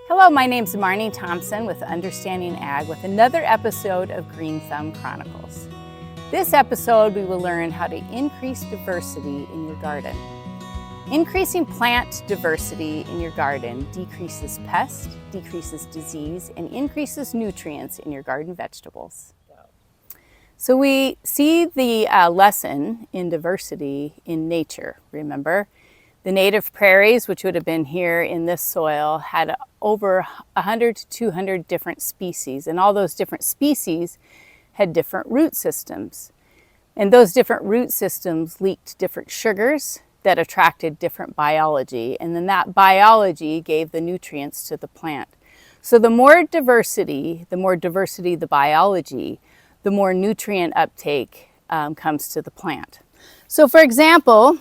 Hello, my name is Marni Thompson with Understanding Ag with another episode of Green Thumb Chronicles. This episode, we will learn how to increase diversity in your garden. Increasing plant diversity in your garden decreases pest, decreases disease, and increases nutrients in your garden vegetables. So we see the lesson in diversity in nature, remember? The native prairies, which would have been here in this soil, had over 100 to 200 different species, and all those different species had different root systems. And those different root systems leaked different sugars that attracted different biology, and then that biology gave the nutrients to the plant. So the more diversity the biology, the more nutrient uptake comes to the plant. So for example,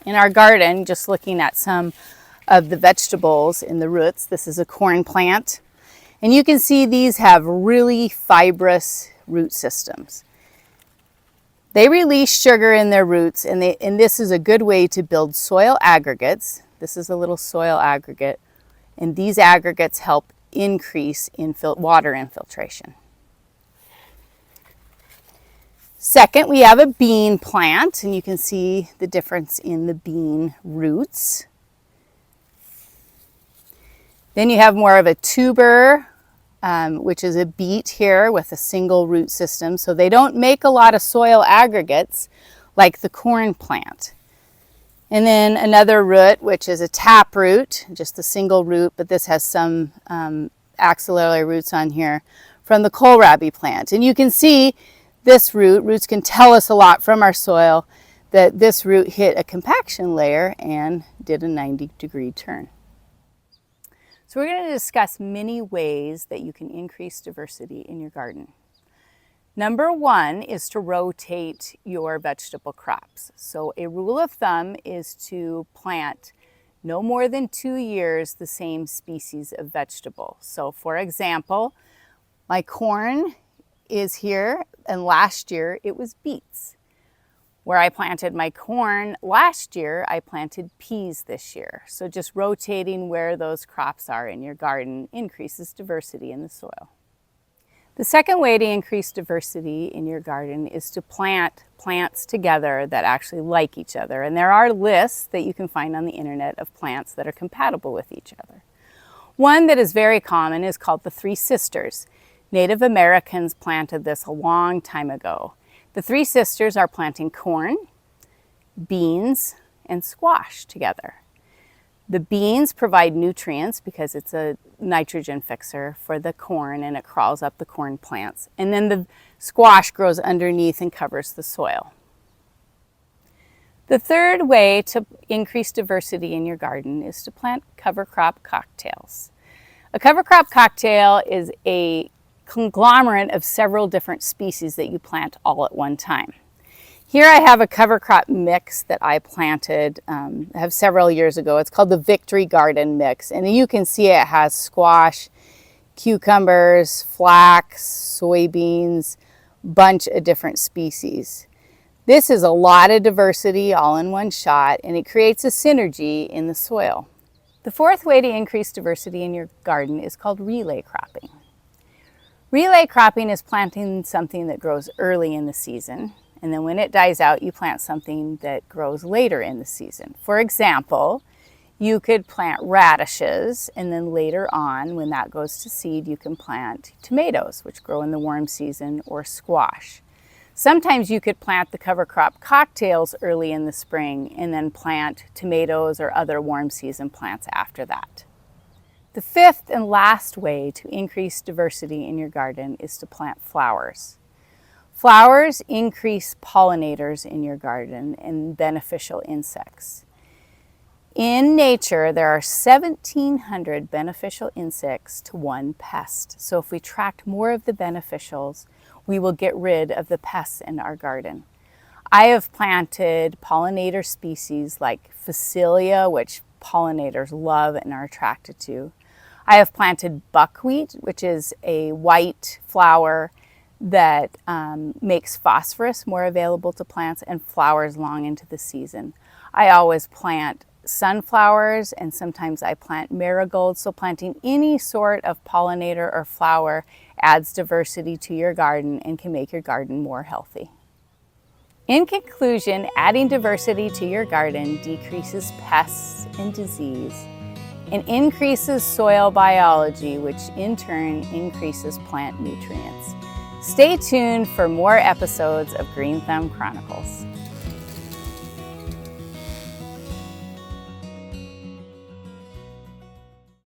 in our garden, just looking at some of the vegetables in the roots, this is a corn plant, and you can see these have really fibrous root systems. They release sugar in their roots, and this is a good way to build soil aggregates. This is a little soil aggregate, and these aggregates help increase water infiltration. Second, we have a bean plant, and you can see the difference in the bean roots. Then you have more of a tuber, which is a beet here with a single root system. So they don't make a lot of soil aggregates like the corn plant. And then another root, which is a taproot, just a single root, but this has some axillary roots on here from the kohlrabi plant. And you can see this roots can tell us a lot from our soil that this root hit a compaction layer and did a 90-degree turn. So we're going to discuss many ways that you can increase diversity in your garden. Number one is to rotate your vegetable crops. So a rule of thumb is to plant no more than 2 years the same species of vegetable. So for example, my corn is here, and last year it was beets. Where I planted my corn last year, I planted peas this year. So just rotating where those crops are in your garden increases diversity in the soil. The second way to increase diversity in your garden is to plant plants together that actually like each other. And there are lists that you can find on the internet of plants that are compatible with each other. One that is very common is called the Three Sisters. Native Americans planted this a long time ago. The Three Sisters are planting corn, beans, and squash together. The beans provide nutrients because it's a nitrogen fixer for the corn and it crawls up the corn plants. And then the squash grows underneath and covers the soil. The third way to increase diversity in your garden is to plant cover crop cocktails. A cover crop cocktail is a conglomerate of several different species that you plant all at one time. Here I have a cover crop mix that I planted several years ago. It's called the Victory Garden Mix, and you can see it has squash, cucumbers, flax, soybeans, bunch of different species. This is a lot of diversity all in one shot, and it creates a synergy in the soil. The fourth way to increase diversity in your garden is called relay cropping. Relay cropping is planting something that grows early in the season, and then when it dies out, you plant something that grows later in the season. For example, you could plant radishes, and then later on, when that goes to seed, you can plant tomatoes, which grow in the warm season, or squash. Sometimes you could plant the cover crop cocktails early in the spring, and then plant tomatoes or other warm season plants after that. The fifth and last way to increase diversity in your garden is to plant flowers. Flowers increase pollinators in your garden and beneficial insects. In nature, there are 1,700 beneficial insects to one pest. So if we track more of the beneficials, we will get rid of the pests in our garden. I have planted pollinator species like Phacelia, which pollinators love and are attracted to. I have planted buckwheat, which is a white flower that makes phosphorus more available to plants and flowers long into the season. I always plant sunflowers, and sometimes I plant marigolds. So planting any sort of pollinator or flower adds diversity to your garden and can make your garden more healthy. In conclusion, adding diversity to your garden decreases pests and disease and increases soil biology, which in turn increases plant nutrients. Stay tuned for more episodes of Green Thumb Chronicles.